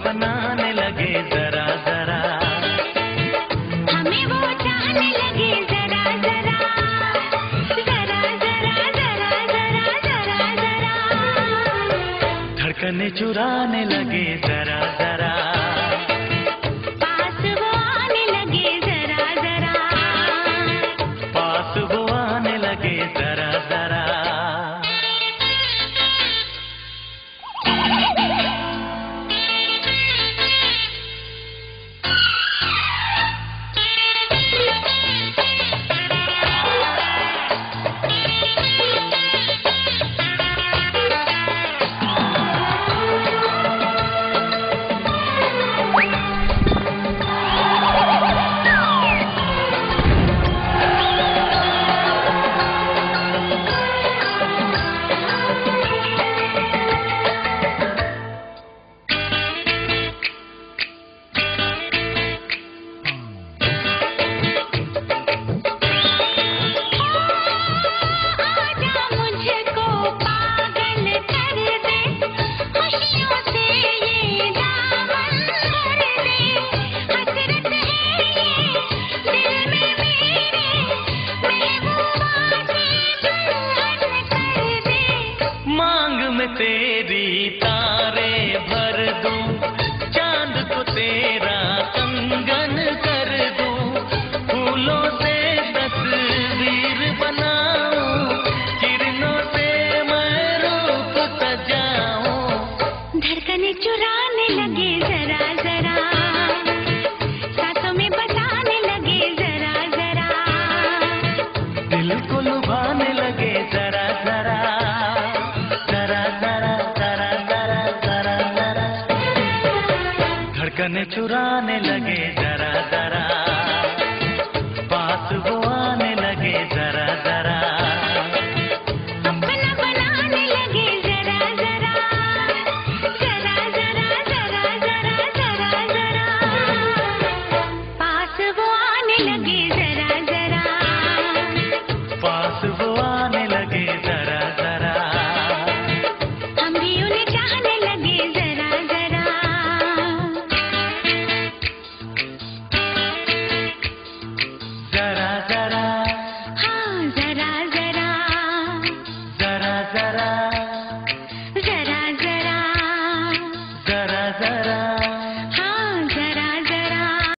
बनाने लगे जरा जरा, हमें वो चाहने लगे जरा जरा, जरा जरा जरा जरा जरा जरा, धड़कने चुराने लगे जरा जरा, पास वो आने लगे जरा जरा, पास वो आने लगे जरा जरा। तेरी तारे भर दूं, चांद को तेरा कंगन कर दूं, फूलों से तस्वीर बनाऊं, किरणों से मैं रूप सजाऊं। धड़कने चुराने लगे जरा जरा, सांसों में बसाने लगे जरा जरा, दिल को लुभाने लगे जरा जरा, धड़कने चुराने लगे जरा जरा।